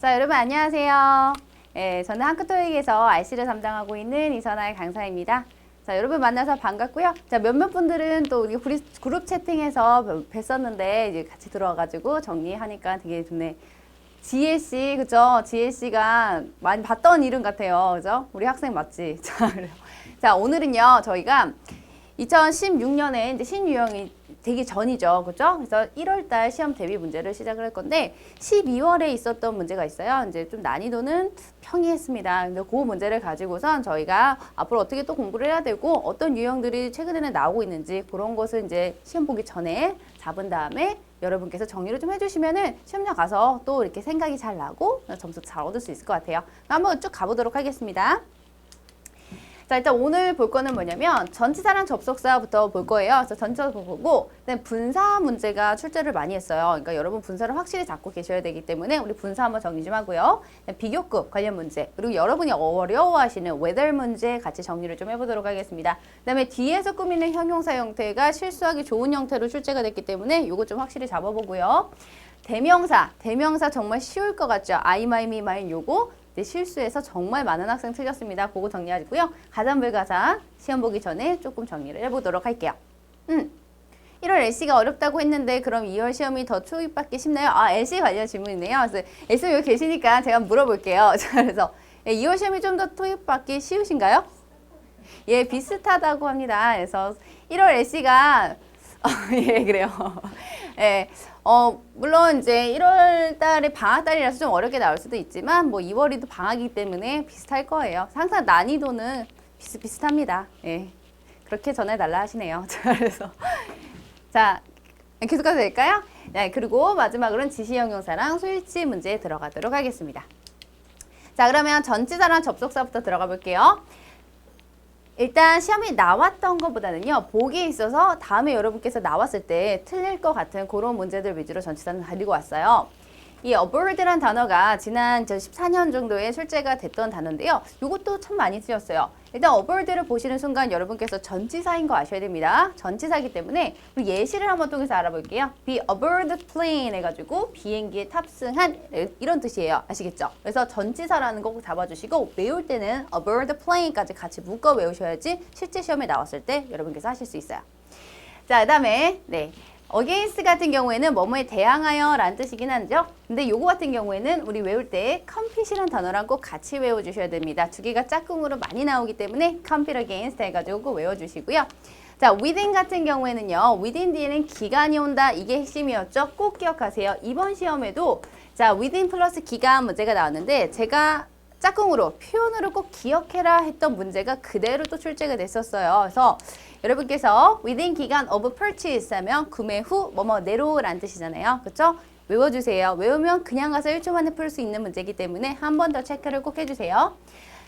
자, 여러분 안녕하세요. 저는 한크토익에서 RC를 담당하고 있는 이선아의 강사입니다. 자, 여러분 만나서 반갑고요. 자, 몇몇 분들은 또 우리 그룹 채팅에서 뵀었는데 이제 같이 들어와가지고 정리하니까 되게 좋네. 지혜씨, 그죠? 지혜씨가 많이 봤던 이름 같아요. 그죠? 우리 학생 맞지? 자, 오늘은요, 저희가 2016년에 이제 신유형이 되기 전이죠. 그죠? 그래서 1월달 시험 대비 문제를 시작을 할 건데 12월에 있었던 문제가 있어요. 이제 좀 난이도는 평이했습니다. 근데 그 문제를 가지고선 저희가 앞으로 어떻게 또 공부를 해야 되고 어떤 유형들이 최근에는 나오고 있는지 그런 것을 이제 시험 보기 전에 잡은 다음에 여러분께서 정리를 좀 해주시면은 시험장 가서 또 이렇게 생각이 잘 나고 점수 잘 얻을 수 있을 것 같아요. 한번 쭉 가보도록 하겠습니다. 자, 일단 오늘 볼 거는 뭐냐면 전치사랑 접속사부터 볼 거예요. 그래서 전치사 보고 그다음에 분사 문제가 출제를 많이 했어요. 그러니까 여러분 분사를 확실히 잡고 계셔야 되기 때문에 우리 분사 한번 정리 좀 하고요. 비교급 관련 문제 그리고 여러분이 어려워하시는 weather 문제 같이 정리를 좀 해보도록 하겠습니다. 그다음에 뒤에서 꾸미는 형용사 형태가 실수하기 좋은 형태로 출제가 됐기 때문에 이거 좀 확실히 잡아보고요. 대명사 정말 쉬울 것 같죠? I, my, me, mine 요거 실수해서 정말 많은 학생 틀렸습니다. 그거 정리하시고요. 가산불가산 시험 보기 전에 조금 정리를 해보도록 할게요. 1월 LC가 어렵다고 했는데 그럼 2월 시험이 더 초입받기 쉽나요? 아, LC 관련 질문이네요. 그래서 LC 여기 계시니까 제가 물어볼게요. 자, 그래서 2월 시험이 좀 더 토입받기 쉬우신가요? 예, 비슷하다고 합니다. 그래서 1월 LC가 예, 그래요. 예. 물론 이제 1월 달에 방학 달이라서 좀 어렵게 나올 수도 있지만 뭐 2월이 또 방학이기 때문에 비슷할 거예요. 항상 난이도는 비슷합니다. 예. 그렇게 전해달라 하시네요. 그래서 자, 계속 가도 될까요? 네, 그리고 마지막으로는 지시형용사랑 소일치 문제에 들어가도록 하겠습니다. 자, 그러면 전치사랑 접속사부터 들어가 볼게요. 일단 시험이 나왔던 것보다는요. 보기에 있어서 다음에 여러분께서 나왔을 때 틀릴 것 같은 그런 문제들 위주로 전치사는 가지고 왔어요. 이 aboard란 단어가 지난 14년 정도에 출제가 됐던 단어인데요. 이것도 참 많이 쓰였어요. 일단 aboard를 보시는 순간 여러분께서 전치사인 거 아셔야 됩니다. 전치사이기 때문에 우리 예시를 한번 통해서 알아볼게요. be aboard the plane 해가지고 비행기에 탑승한 이런 뜻이에요. 아시겠죠? 그래서 전치사라는 거 꼭 잡아주시고 외울 때는 aboard the plane까지 같이 묶어 외우셔야지 실제 시험에 나왔을 때 여러분께서 하실 수 있어요. 자, 그 다음에 against 같은 경우에는 뭐뭐에 대항하여 라는 뜻이긴 하죠. 근데 요거 같은 경우에는 우리 외울 때 compet이라는 단어랑 꼭 같이 외워주셔야 됩니다. 두 개가 짝꿍으로 많이 나오기 때문에 compete against 해가지고 꼭 외워주시고요. 자, within 같은 경우에는요. within 뒤에는 기간이 온다. 이게 핵심이었죠. 꼭 기억하세요. 이번 시험에도 자, within 플러스 기간 문제가 나왔는데 제가 짝꿍으로 표현으로 꼭 기억해라 했던 문제가 그대로 또 출제가 됐었어요. 그래서 여러분께서 within 기간 of purchase 하면 구매 후 뭐뭐 내로라는 뜻이잖아요. 그렇죠? 외워주세요. 외우면 그냥 가서 1초 만에 풀 수 있는 문제이기 때문에 한 번 더 체크를 꼭 해주세요.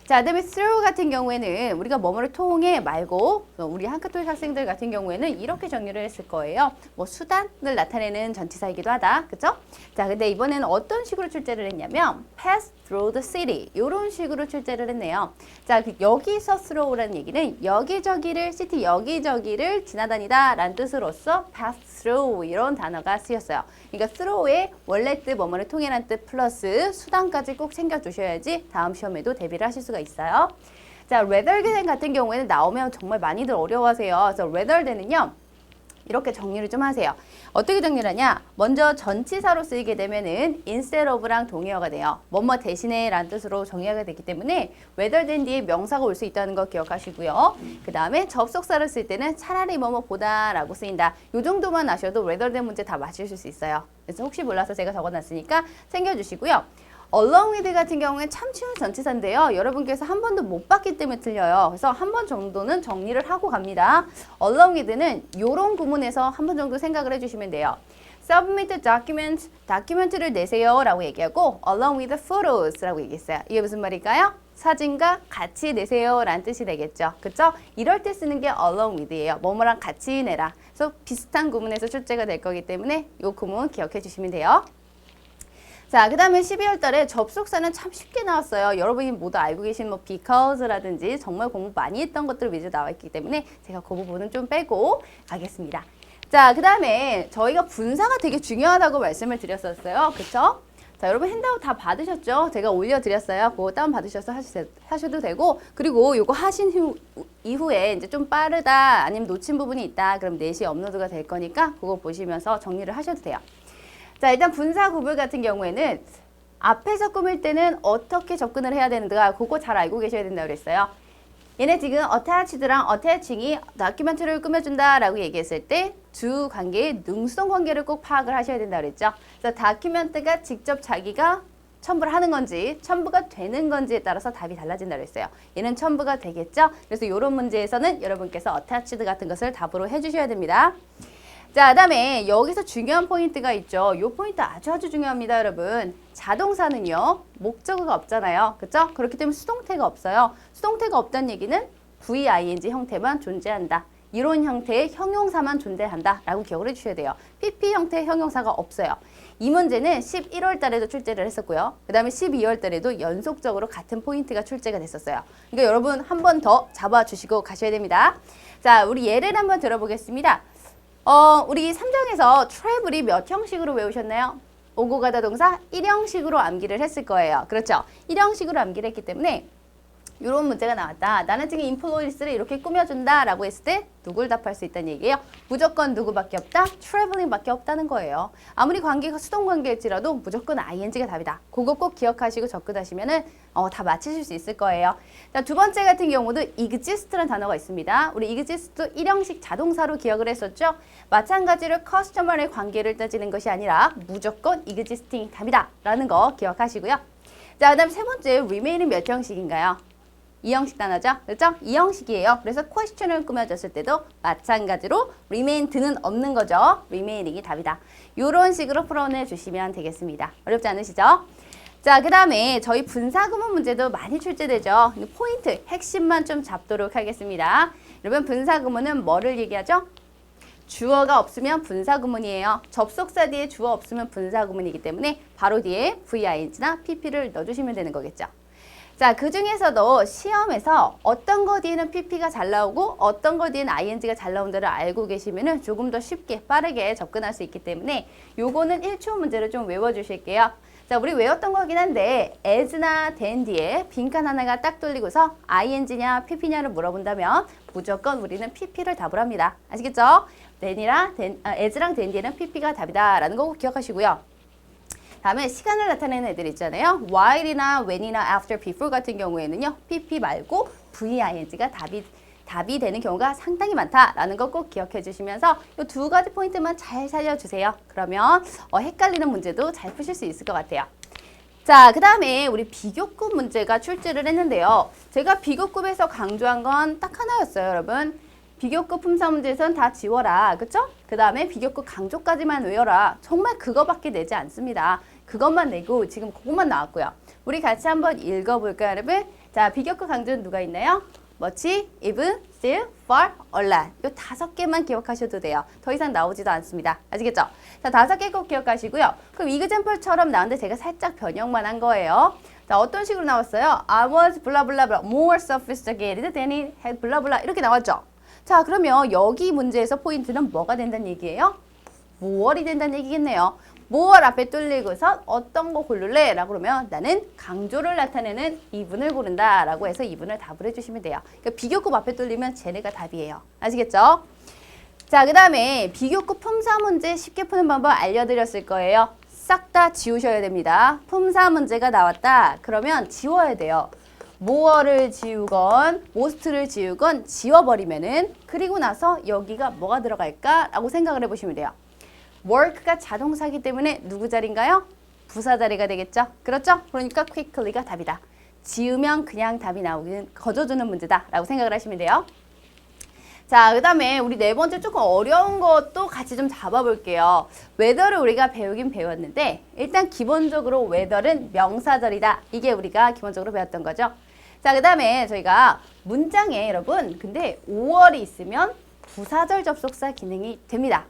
자, 그다음에 through 같은 경우에는 우리가 뭐뭐를 통해 말고 우리 한크토익 학생들 같은 경우에는 이렇게 정리를 했을 거예요. 뭐 수단을 나타내는 전치사이기도 하다. 그죠? 자, 근데 이번에는 어떤 식으로 출제를 했냐면 pass through the city 이런 식으로 출제를 했네요. 자, 여기서 throw라는 얘기는 여기저기를 city 여기저기를 지나다니다 라는 뜻으로서 pass through 이런 단어가 쓰였어요. 그러니까 throw의 원래 뜻 뭐뭐를 통해라는 뜻 플러스 수단까지 꼭 챙겨주셔야지 다음 시험에도 대비를 하실 수가 있어요. 자, rather than 같은 경우에는 나오면 정말 많이들 어려워하세요. 그래서 rather than은요. 이렇게 정리를 좀 하세요. 어떻게 정리를 하냐? 먼저 전치사로 쓰이게 되면은 instead of랑 동의어가 돼요. 뭐뭐 대신에 라는 뜻으로 정의하게 되기 때문에 rather than 뒤에 명사가 올 수 있다는 거 기억하시고요. 그 다음에 접속사를 쓸 때는 차라리 뭐뭐보다 라고 쓰인다. 요 정도만 아셔도 rather than 문제 다 맞추실 수 있어요. 그래서 혹시 몰라서 제가 적어놨으니까 챙겨주시고요. along with 같은 경우에 참 쉬운 전치사인데요. 여러분께서 한 번도 못 봤기 때문에 틀려요. 그래서 한 번 정도는 정리를 하고 갑니다. along with는 이런 구문에서 한 번 정도 생각을 해주시면 돼요. submit document, 다큐멘트를 내세요 라고 얘기하고 along with photos 라고 얘기했어요. 이게 무슨 말일까요? 사진과 같이 내세요 라는 뜻이 되겠죠. 그쵸? 이럴 때 쓰는 게 along with예요. 뭐뭐랑 같이 내라. 그래서 비슷한 구문에서 출제가 될 거기 때문에 이 구문 기억해 주시면 돼요. 자, 그 다음에 12월 달에 접속사는 참 쉽게 나왔어요. 여러분이 모두 알고 계신 뭐 because라든지 정말 공부 많이 했던 것들 위주로 나와 있기 때문에 제가 그 부분은 좀 빼고 가겠습니다. 자, 그 다음에 저희가 분사가 되게 중요하다고 말씀을 드렸었어요. 그쵸? 자, 여러분 핸드아웃 다 받으셨죠? 제가 올려드렸어요. 그거 다운받으셔서 하셔도 되고, 그리고 요거 하신 이후에 이제 좀 빠르다, 아니면 놓친 부분이 있다, 그럼 4시에 업로드가 될 거니까 그거 보시면서 정리를 하셔도 돼요. 자, 일단 분사 구별 같은 경우에는 앞에서 꾸밀 때는 어떻게 접근을 해야 되는가, 그거 잘 알고 계셔야 된다고 그랬어요. 얘네 지금 attached랑 attaching이 다큐멘트를 꾸며준다라고 얘기했을 때 두 관계의 능수동 관계를 꼭 파악을 하셔야 된다고 그랬죠. 그래서 다큐멘트가 직접 자기가 첨부를 하는 건지 첨부가 되는 건지에 따라서 답이 달라진다고 했어요. 얘는 첨부가 되겠죠. 그래서 이런 문제에서는 여러분께서 attached 같은 것을 답으로 해주셔야 됩니다. 자, 그다음에 여기서 중요한 포인트가 있죠. 이 포인트 아주 중요합니다, 여러분. 자동사는요, 목적어가 없잖아요. 그렇죠? 그렇기 때문에 수동태가 없어요. 수동태가 없다는 얘기는 VING 형태만 존재한다. 이런 형태의 형용사만 존재한다 라고 기억을 해주셔야 돼요. PP 형태의 형용사가 없어요. 이 문제는 11월 달에도 출제를 했었고요. 그 다음에 12월 달에도 연속적으로 같은 포인트가 출제가 됐었어요. 그러니까 여러분 한 번 더 잡아주시고 가셔야 됩니다. 자, 우리 예를 한번 들어보겠습니다. 우리 3장에서 travel이 몇 형식으로 외우셨나요? 오고 가다 동사 1형식으로 암기를 했을 거예요. 그렇죠? 1형식으로 암기를 했기 때문에 이런 문제가 나왔다. 나는 지금 인플루언스를 이렇게 꾸며준다 라고 했을 때 누굴 답할 수 있다는 얘기예요? 무조건 누구밖에 없다? traveling밖에 없다는 거예요. 아무리 관계가 수동 관계일지라도 무조건 ing가 답이다. 그거 꼭 기억하시고 접근하시면은 다 맞히실 수 있을 거예요. 자, 두 번째 같은 경우도 exist라는 단어가 있습니다. 우리 exist도 1형식 자동사로 기억을 했었죠. 마찬가지로 customer의 관계를 따지는 것이 아니라 무조건 existing 답이다 라는 거 기억하시고요. 자, 그 다음 세 번째 remain은 몇 형식인가요? 2형식 단어죠. 그렇죠? 2형식이에요. 그래서 question을 꾸며줬을 때도 마찬가지로 remained는 없는 거죠. remaining이 답이다. 이런 식으로 풀어내주시면 되겠습니다. 어렵지 않으시죠? 자, 그 다음에 저희 분사구문 문제도 많이 출제되죠. 포인트, 핵심만 좀 잡도록 하겠습니다. 여러분 분사구문은 뭐를 얘기하죠? 주어가 없으면 분사구문이에요. 접속사 뒤에 주어 없으면 분사구문이기 때문에 바로 뒤에 VING나 PP를 넣어주시면 되는 거겠죠. 자, 그 중에서도 시험에서 어떤 거 뒤에는 PP가 잘 나오고 어떤 거 뒤에는 ING가 잘 나온다를 알고 계시면 조금 더 쉽게 빠르게 접근할 수 있기 때문에 요거는 1초 문제를 좀 외워주실게요. 자, 우리 외웠던 거긴 한데 as나 than 뒤에 빈칸 하나가 딱 뚫리고서 ING냐 PP냐를 물어본다면 무조건 우리는 PP를 답을 합니다. 아시겠죠? as랑 than 뒤에는 PP가 답이다 라는 거 꼭 기억하시고요. 다음에 시간을 나타내는 애들 있잖아요. while이나 when이나 after, before 같은 경우에는요. PP 말고 VING가 답이 되는 경우가 상당히 많다라는 거 꼭 기억해 주시면서 이 두 가지 포인트만 잘 살려주세요. 그러면 헷갈리는 문제도 잘 푸실 수 있을 것 같아요. 자, 그 다음에 우리 비교급 문제가 출제를 했는데요. 제가 비교급에서 강조한 건 딱 하나였어요, 여러분. 비교급 품사 문제에선 다 지워라. 그쵸? 그 다음에 비교급 강조까지만 외워라. 정말 그거밖에 내지 않습니다. 그것만 내고 지금 그것만 나왔고요. 우리 같이 한번 읽어볼까요, 여러분? 자, 비교급 강조는 누가 있나요? much, even, still, far, a lot. 이 5개만 기억하셔도 돼요. 더 이상 나오지도 않습니다. 아시겠죠? 자, 5개 꼭 기억하시고요. 그럼 example처럼 나왔는데 제가 살짝 변형만 한 거예요. 자, 어떤 식으로 나왔어요? I was blah blah blah more sophisticated than he had blah blah 이렇게 나왔죠? 자, 그러면 여기 문제에서 포인트는 뭐가 된다는 얘기예요? 무얼이 된다는 얘기겠네요. 무얼 앞에 뚫리고서 어떤 거 고를래? 라고 그러면 나는 강조를 나타내는 이분을 고른다 라고 해서 이분을 답을 해주시면 돼요. 그러니까 비교급 앞에 뚫리면 쟤네가 답이에요. 아시겠죠? 자, 그 다음에 비교급 품사 문제 쉽게 푸는 방법 알려드렸을 거예요. 싹 다 지우셔야 됩니다. 품사 문제가 나왔다. 그러면 지워야 돼요. more를 지우건 most를 지우건 지워버리면은 그리고 나서 여기가 뭐가 들어갈까? 라고 생각을 해보시면 돼요. work가 자동사이기 때문에 누구 자리인가요? 부사 자리가 되겠죠? 그렇죠? 그러니까 quickly가 답이다. 지우면 그냥 답이 나오기는 거저주는 문제다 라고 생각을 하시면 돼요. 자, 그 다음에 우리 네 번째 조금 어려운 것도 같이 좀 잡아볼게요. whether를 우리가 배우긴 배웠는데 일단 기본적으로 whether는 명사절이다. 이게 우리가 기본적으로 배웠던 거죠. 자, 그 다음에 저희가 문장에 여러분 근데 5월이 있으면 부사절 접속사 기능이 됩니다.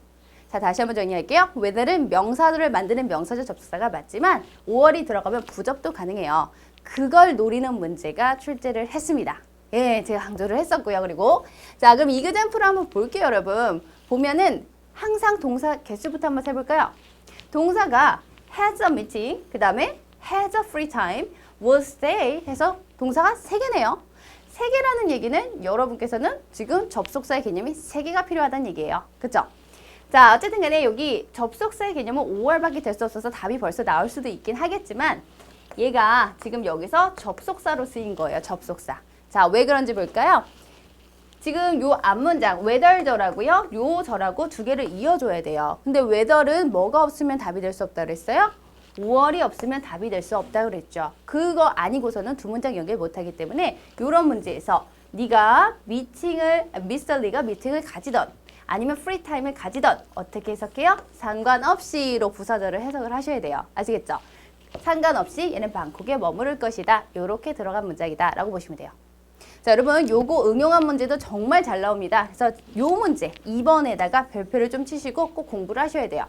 자, 다시 한번 정리할게요. whether는 명사들을 만드는 명사절 접속사가 맞지만 5월이 들어가면 부접도 가능해요. 그걸 노리는 문제가 출제를 했습니다. 예, 제가 강조를 했었고요. 그리고 자, 그럼 이그젠플을 한번 볼게요, 여러분. 보면은 항상 동사 개수부터 한번 세볼까요? 동사가 has a meeting, 그 다음에 has a free time, will stay 해서 동사가 3개네요. 3개라는 얘기는 여러분께서는 지금 접속사의 개념이 3개가 필요하다는 얘기예요. 그쵸? 자, 어쨌든 간에 여기 접속사의 개념은 5월밖에 될 수 없어서 답이 벌써 나올 수도 있긴 하겠지만 얘가 지금 여기서 접속사로 쓰인 거예요. 접속사. 자, 왜 그런지 볼까요? 지금 요 앞문장 whether 저라고요. 요 저라고 2개를 이어줘야 돼요. 근데 whether은 뭐가 없으면 답이 될 수 없다 그랬어요? 5월이 없으면 답이 될 수 없다 그랬죠. 그거 아니고서는 2문장 연결 못하기 때문에 이런 문제에서 네가 미스터 리가 미팅을 가지던 아니면 프리타임을 가지던 어떻게 해석해요? 상관없이로 부사절을 해석을 하셔야 돼요. 아시겠죠? 상관없이 얘는 방콕에 머무를 것이다. 이렇게 들어간 문장이다 라고 보시면 돼요. 자, 여러분 요거 응용한 문제도 정말 잘 나옵니다. 그래서 요 문제 2번에다가 별표를 좀 치시고 꼭 공부를 하셔야 돼요.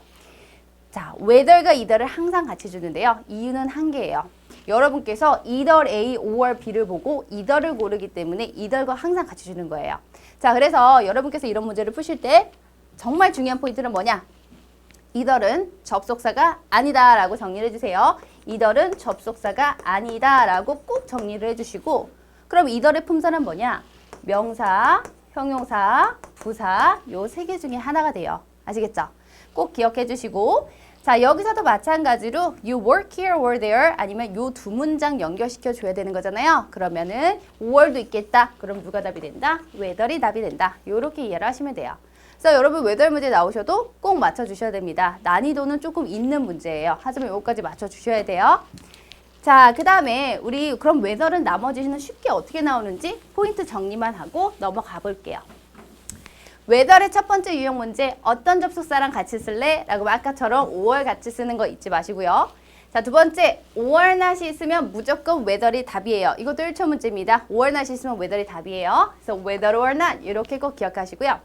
자, whether과 either를 항상 같이 주는데요. 이유는 한 개예요. 여러분께서 either A or B를 보고 either를 고르기 때문에 either과 항상 같이 주는 거예요. 자, 그래서 여러분께서 이런 문제를 푸실 때 정말 중요한 포인트는 뭐냐? either는 접속사가 아니다 라고 정리를 해주세요. either는 접속사가 아니다 라고 꼭 정리를 해주시고 그럼 either의 품사는 뭐냐? 명사, 형용사, 부사 요 3개 중에 하나가 돼요. 아시겠죠? 꼭 기억해 주시고 자, 여기서도 마찬가지로 you work here or there 아니면 요 2문장 연결시켜 줘야 되는 거잖아요. 그러면은 5월도 있겠다. 그럼 누가 답이 된다? whether이 답이 된다. 요렇게 이해를 하시면 돼요. 그래서 여러분 whether 문제 나오셔도 꼭 맞춰 주셔야 됩니다. 난이도는 조금 있는 문제예요. 하지만 요거까지 맞춰 주셔야 돼요. 자, 그 다음에 우리 그럼 whether는 나머지는 쉽게 어떻게 나오는지 포인트 정리만 하고 넘어가 볼게요. whether의 첫 번째 유형 문제 어떤 접속사랑 같이 쓸래? 라고 아까처럼 5월 같이 쓰는 거 잊지 마시고요. 자, 두 번째 5월 not이 있으면 무조건 whether이 답이에요. 이것도 1초 문제입니다. 5월 not이 있으면 whether이 답이에요. 그래서 whether or not 이렇게 꼭 기억하시고요.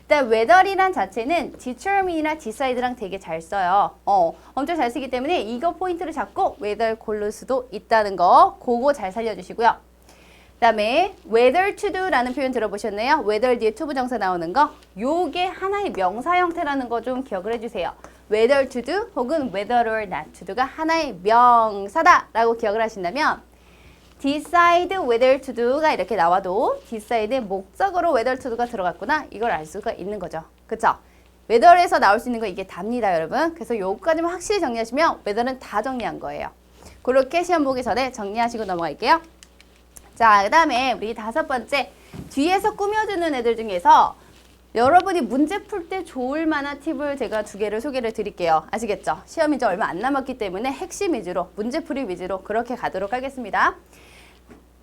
일단 whether이란 자체는 determine이나 decide랑 되게 잘 써요. 엄청 잘 쓰기 때문에 이거 포인트를 잡고 whether 고를 수도 있다는 거 그거 잘 살려주시고요. 그 다음에 whether to do 라는 표현 들어보셨나요? whether 뒤에 to 부정사 나오는 거 요게 하나의 명사 형태라는 거 좀 기억을 해주세요. whether to do 혹은 whether or not to do가 하나의 명사다 라고 기억을 하신다면 decide whether to do가 이렇게 나와도 decide의 목적으로 whether to do가 들어갔구나 이걸 알 수가 있는 거죠. 그쵸? whether에서 나올 수 있는 거 이게 답니다 여러분. 그래서 요거까지만 확실히 정리하시면 whether는 다 정리한 거예요. 그렇게 시험 보기 전에 정리하시고 넘어갈게요. 자, 그 다음에 우리 5번째 뒤에서 꾸며주는 애들 중에서 여러분이 문제 풀 때 좋을 만한 팁을 제가 2개를 소개를 드릴게요. 아시겠죠? 시험이 이제 얼마 안 남았기 때문에 핵심 위주로 문제풀이 위주로 그렇게 가도록 하겠습니다.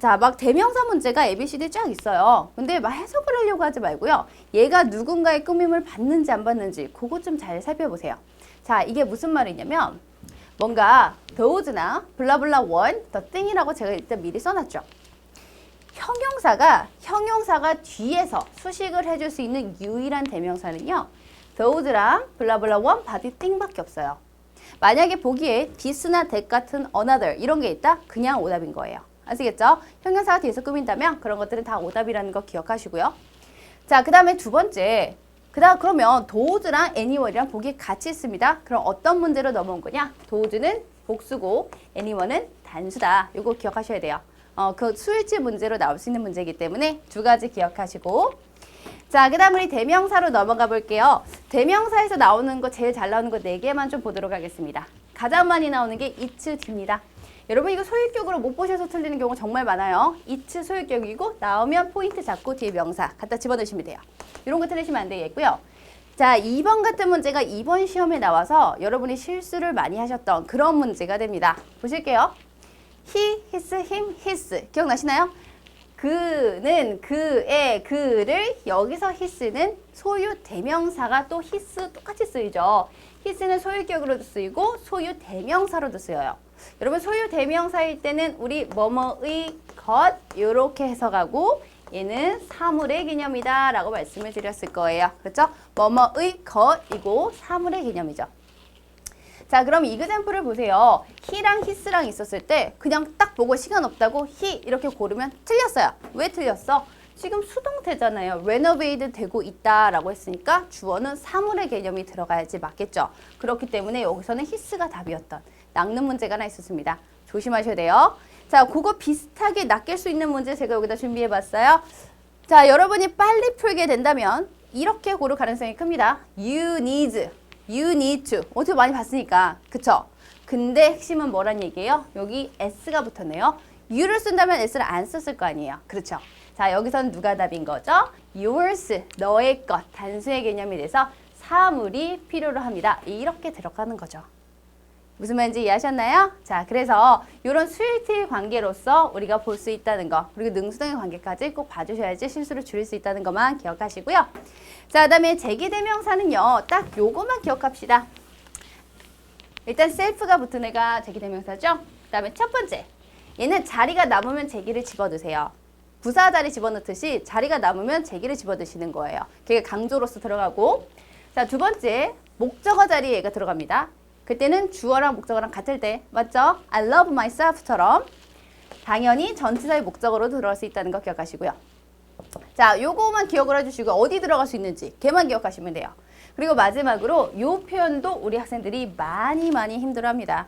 자, 막 대명사 문제가 ABCD 쫙 있어요. 근데 막 해석을 하려고 하지 말고요. 얘가 누군가의 꾸밈을 받는지 안 받는지 그것 좀 잘 살펴보세요. 자, 이게 무슨 말이냐면 뭔가 those나 블라블라 one, the thing이라고 제가 일단 미리 써놨죠. 형용사가 뒤에서 수식을 해줄 수 있는 유일한 대명사는요. those랑 블라블라 one, body, thing밖에 없어요. 만약에 보기에 this나 that 같은 another 이런 게 있다? 그냥 오답인 거예요. 아시겠죠? 형용사가 뒤에서 꾸민다면 그런 것들은 다 오답이라는 거 기억하시고요. 자, 그 다음에 두 번째. 그러면 those랑 anyone이랑 보기에 같이 있습니다. 그럼 어떤 문제로 넘어온 거냐? those는 복수고 anyone은 단수다. 이거 기억하셔야 돼요. 그 수일치 문제로 나올 수 있는 문제이기 때문에 2가지 기억하시고 자, 그 다음 우리 대명사로 넘어가 볼게요. 대명사에서 나오는 거 제일 잘 나오는 거 4개만 좀 보도록 하겠습니다. 가장 많이 나오는 게 it's, d입니다. 여러분 이거 소유격으로 못 보셔서 틀리는 경우 정말 많아요. it's 소유격이고 나오면 포인트 잡고 뒤에 명사 갖다 집어넣으시면 돼요. 이런 거 틀리시면 안 되겠고요. 자, 2번 같은 문제가 이번 시험에 나와서 여러분이 실수를 많이 하셨던 그런 문제가 됩니다. 보실게요. he, his, him, his 기억나시나요? 그는, 그의, 그를 여기서 his는 소유 대명사가 또 his 똑같이 쓰이죠. his는 소유격으로도 쓰이고 소유 대명사로도 쓰여요. 여러분 소유 대명사일 때는 우리 뭐뭐의 것 이렇게 해석하고 얘는 사물의 개념이다 라고 말씀을 드렸을 거예요. 그렇죠? 뭐뭐의 것이고 사물의 개념이죠. 자, 그럼 이그젬플을 보세요. he랑 his랑 있었을 때 그냥 딱 보고 시간 없다고 he 이렇게 고르면 틀렸어요. 왜 틀렸어? 지금 수동태잖아요. renovate 되고 있다라고 했으니까 주어는 사물의 개념이 들어가야지 맞겠죠. 그렇기 때문에 여기서는 his가 답이었던 낚는 문제가 하나 있었습니다. 조심하셔야 돼요. 자, 그거 비슷하게 낚일 수 있는 문제 제가 여기다 준비해봤어요. 자, 여러분이 빨리 풀게 된다면 이렇게 고를 가능성이 큽니다. You need, you need to. 어떻게 많이 봤으니까. 그쵸? 근데 핵심은 뭐란 얘기예요? 여기 s가 붙었네요. you를 쓴다면 s를 안 썼을 거 아니에요. 그렇죠? 자, 여기서는 누가 답인 거죠? yours, 너의 것, 단수의 개념이 돼서 사물이 필요로 합니다. 이렇게 들어가는 거죠. 무슨 말인지 이해하셨나요? 자, 그래서 이런 수일티 관계로서 우리가 볼 수 있다는 거, 그리고 능수등의 관계까지 꼭 봐주셔야지 실수를 줄일 수 있다는 것만 기억하시고요. 자, 그 다음에 제기대명사는요, 딱 요것만 기억합시다. 일단 셀프가 붙은 애가 제기대명사죠? 그 다음에 첫 번째, 얘는 자리가 남으면 제기를 집어넣으세요. 부사 자리 집어넣듯이 자리가 남으면 제기를 집어넣으시는 거예요. 그게 강조로서 들어가고, 자, 두 번째, 목적어 자리에 얘가 들어갑니다. 그때는 주어랑 목적어랑 같을 때, 맞죠? I love myself처럼 당연히 전치사의 목적어로 들어갈 수 있다는 거 기억하시고요. 자, 요거만 기억을 해주시고 어디 들어갈 수 있는지 걔만 기억하시면 돼요. 그리고 마지막으로 요 표현도 우리 학생들이 많이 힘들어합니다.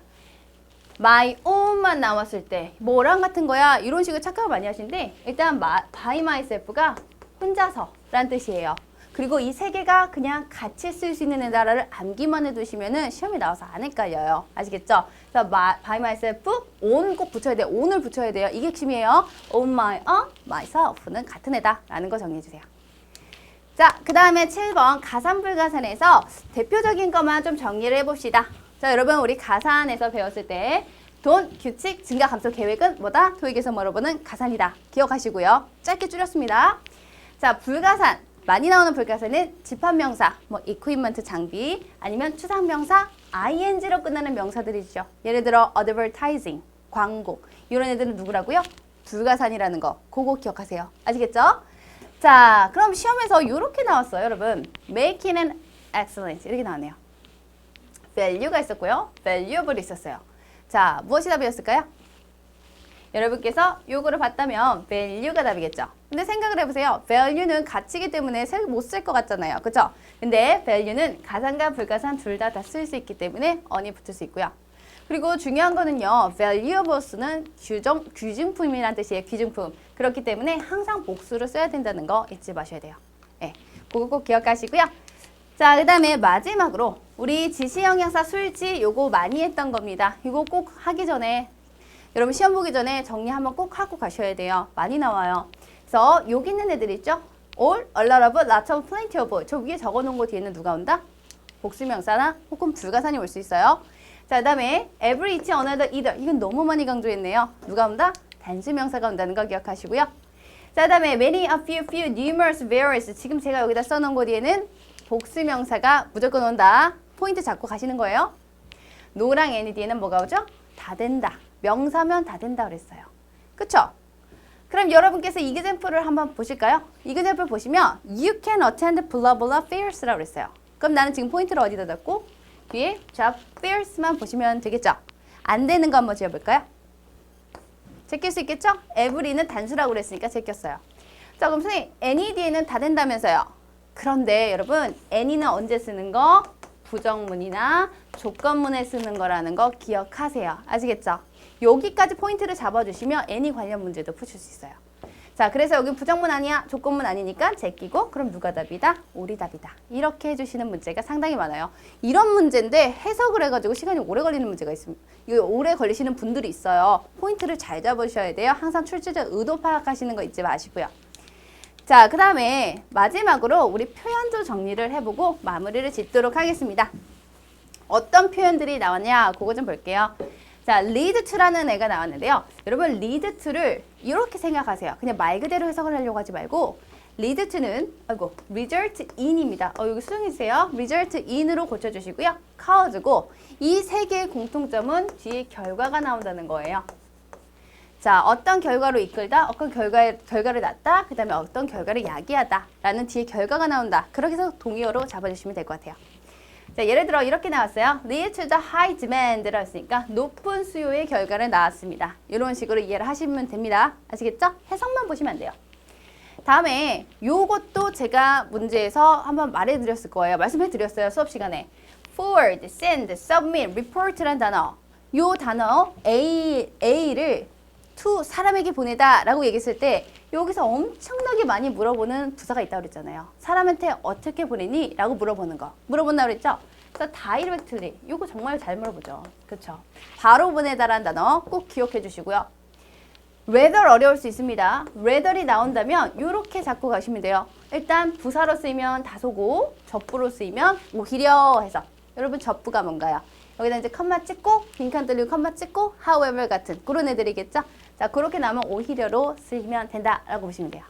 my own만 나왔을 때 뭐랑 같은 거야? 이런 식으로 착각을 많이 하시는데 일단 by myself가 혼자서 라는 뜻이에요. 그리고 이 세 개가 그냥 같이 쓸 수 있는 단어를 암기만 해두시면은 시험에 나와서 안 헷갈려요. 아시겠죠? 그래서 by myself, own 꼭 붙여야 돼요. own을 붙여야 돼요. 이게 핵심이에요. own my own, myself는 같은 애다 라는 거 정리해주세요. 자, 그 다음에 7번 가산불가산에서 대표적인 것만 좀 정리를 해봅시다. 자, 여러분 우리 가산에서 배웠을 때 돈, 규칙, 증가, 감소 계획은 뭐다? 토익에서 물어보는 가산이다. 기억하시고요. 짧게 줄였습니다. 자, 불가산. 많이 나오는 불가산은 집합명사, 뭐 equipment 장비, 아니면 추상명사, ing로 끝나는 명사들이죠. 예를 들어 advertising, 광고. 이런 애들은 누구라고요? 불가산이라는 거. 그거 기억하세요. 아시겠죠? 자, 그럼 시험에서 이렇게 나왔어요, 여러분. making an excellent 이렇게 나왔네요. value가 있었고요. valuable이 있었어요. 자, 무엇이 답이었을까요? 여러분께서 요거를 봤다면 value가 답이겠죠. 근데 생각을 해보세요. value는 가치이기 때문에 못 쓸 것 같잖아요. 그쵸? 근데 value는 가산과 불가산 둘 다 쓸 수 있기 때문에 on이 붙을 수 있고요. 그리고 중요한 거는요. valuables는 귀중품이라는 뜻이에요. 귀중품. 그렇기 때문에 항상 복수를 써야 된다는 거 잊지 마셔야 돼요. 네, 그거 꼭 기억하시고요. 자, 그 다음에 마지막으로 우리 지시영양사 술지 요거 많이 했던 겁니다. 이거 꼭 하기 전에 여러분 시험 보기 전에 정리 한번 꼭 하고 가셔야 돼요. 많이 나와요. 그래서 여기 있는 애들 있죠? all, a lot of, lots of, plenty of. 저 위에 적어놓은 거 뒤에는 누가 온다? 복수명사나 혹은 불가산이 올 수 있어요. 자, 그 다음에 every, each, another, either. 이건 너무 많이 강조했네요. 누가 온다? 단수명사가 온다는 거 기억하시고요. 자, 그 다음에 many, a few, few, numerous, various. 지금 제가 여기다 써놓은 거 뒤에는 복수명사가 무조건 온다. 포인트 잡고 가시는 거예요. no랑 any 뒤에는 뭐가 오죠? 다 된다. 명사면 다 된다 그랬어요. 그쵸? 그럼 여러분께서 이그젬플을 한번 보실까요? 이그젬플 보시면 You can attend blah blah fairs라고 그랬어요. 그럼 나는 지금 포인트를 어디다 뒀고 뒤에 job fairs만 보시면 되겠죠? 안 되는 거 한번 지어볼까요? 제낄 수 있겠죠? every는 단수라고 그랬으니까 제꼈어요. 자, 그럼 선생님 any 뒤에는 다 된다면서요. 그런데 여러분 any는 언제 쓰는 거? 부정문이나 조건문에 쓰는 거라는 거 기억하세요. 아시겠죠? 여기까지 포인트를 잡아주시면 any 관련 문제도 푸실 수 있어요. 자, 그래서 여기 부정문 아니야, 조건문 아니니까 제끼고 그럼 누가 답이다? 올이 답이다. 이렇게 해주시는 문제가 상당히 많아요. 이런 문제인데 해석을 해가지고 시간이 오래 걸리는 문제가 있습니다. 이거 오래 걸리시는 분들이 있어요. 포인트를 잘 잡으셔야 돼요. 항상 출제자 의도 파악하시는 거 잊지 마시고요. 자, 그 다음에 마지막으로 우리 표현도 정리를 해보고 마무리를 짓도록 하겠습니다. 어떤 표현들이 나왔냐? 그거 좀 볼게요. 자, lead to라는 애가 나왔는데요. 여러분, lead to를 이렇게 생각하세요. 그냥 말 그대로 해석을 하려고 하지 말고 lead to는 result in입니다. 여기 수정해주세요. result in으로 고쳐주시고요. cause고 이 세 개의 공통점은 뒤에 결과가 나온다는 거예요. 자, 어떤 결과로 이끌다, 어떤 결과를 낳다, 그 다음에 어떤 결과를 야기하다 라는 뒤에 결과가 나온다. 그렇게 해서 동의어로 잡아주시면 될 것 같아요. 자, 예를 들어 이렇게 나왔어요. lead to the high demand라고 했으니까 높은 수요의 결과를 낳았습니다. 이런 식으로 이해를 하시면 됩니다. 아시겠죠? 해석만 보시면 안 돼요. 다음에 요것도 제가 문제에서 한번 말해드렸을 거예요. 말씀해드렸어요. 수업 시간에. forward, send, submit, report란 단어. 요 단어 A를 to 사람에게 보내다 라고 얘기했을 때 여기서 엄청나게 많이 물어보는 부사가 있다고 그랬잖아요. 사람한테 어떻게 보내니? 라고 물어보는 거. 물어본다고 그랬죠? 그래서 directly. 요거 정말 잘 물어보죠. 그쵸? 바로 보내다라는 단어 꼭 기억해 주시고요. rather 어려울 수 있습니다. rather이 나온다면 이렇게 잡고 가시면 돼요. 일단 부사로 쓰이면 다소고 접부로 쓰이면 오히려 해서 여러분 접부가 뭔가요? 여기다 이제 컴마 찍고 빈칸 뚫리고 컴마 찍고 however 같은 그런 애들이겠죠? 자, 그렇게 나오면 오히려로 쓰시면 된다라고 보시면 돼요.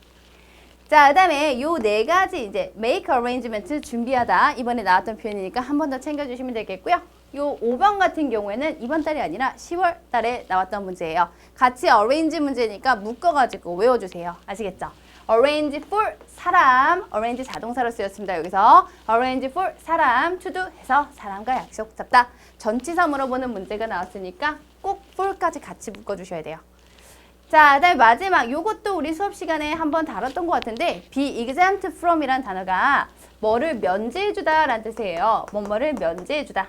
자, 그 다음에 요 네 가지 이제 make arrangement 준비하다 이번에 나왔던 표현이니까 한 번 더 챙겨주시면 되겠고요. 요 5번 같은 경우에는 이번 달이 아니라 10월 달에 나왔던 문제예요. 같이 arrange 문제니까 묶어가지고 외워주세요. 아시겠죠? arrange for 사람, arrange 자동사로 쓰였습니다. 여기서 arrange for 사람, to do 해서 사람과 약속 잡다. 전치사 물어보는 문제가 나왔으니까 꼭 for까지 같이 묶어주셔야 돼요. 자, 그다음에 마지막 요것도 우리 수업 시간에 한번 다뤘던 것 같은데 be exempt from 이란 단어가 뭐를 면제해주다 라는 뜻이에요. 뭐뭐를 면제해주다.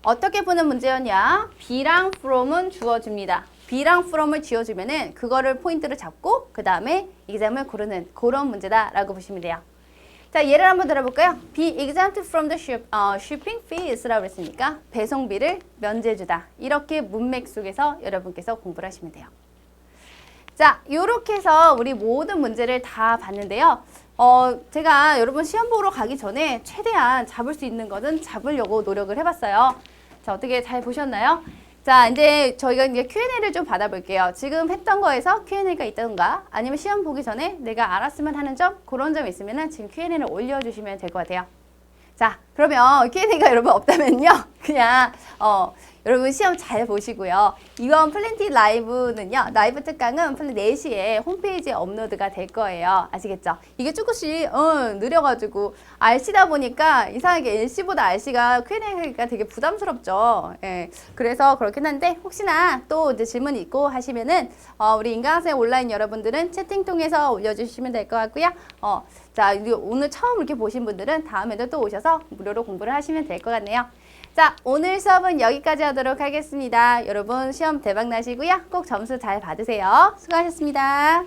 어떻게 푸는 문제였냐? be랑 from은 주어집니다. be랑 from을 지어주면은 그거를 포인트를 잡고 그 다음에 exam을 고르는 그런 문제다라고 보시면 돼요. 자, 예를 한번 들어볼까요? be exempt from the shipping fees라고 했으니까 배송비를 면제해주다. 이렇게 문맥 속에서 여러분께서 공부를 하시면 돼요. 자, 이렇게 해서 우리 모든 문제를 다 봤는데요. 제가 여러분 시험 보러 가기 전에 최대한 잡을 수 있는 것은 잡으려고 노력을 해봤어요. 자, 어떻게 잘 보셨나요? 자, 이제 저희가 이제 Q&A를 좀 받아볼게요. 지금 했던 거에서 Q&A가 있던가 아니면 시험 보기 전에 내가 알았으면 하는 점 그런 점 있으면 지금 Q&A를 올려주시면 될 것 같아요. 자, 그러면 Q&A가 여러분 없다면요. 그냥 여러분 시험 잘 보시고요. 이번 플랜티 라이브는요. 라이브 특강은 4시에 홈페이지에 업로드가 될 거예요. 아시겠죠? 이게 조금씩 느려가지고 RC다 보니까 이상하게 LC보다 RC가 Q&A가 되게 부담스럽죠. 예. 그래서 그렇긴 한데 혹시나 또 이제 질문 있고 하시면은 우리 인강학생 온라인 여러분들은 채팅 통해서 올려주시면 될 것 같고요. 자, 오늘 처음 이렇게 보신 분들은 다음에도 또 오셔서 무료로 공부를 하시면 될 것 같네요. 자, 오늘 수업은 여기까지 하도록 하겠습니다. 여러분 시험 대박 나시고요. 꼭 점수 잘 받으세요. 수고하셨습니다.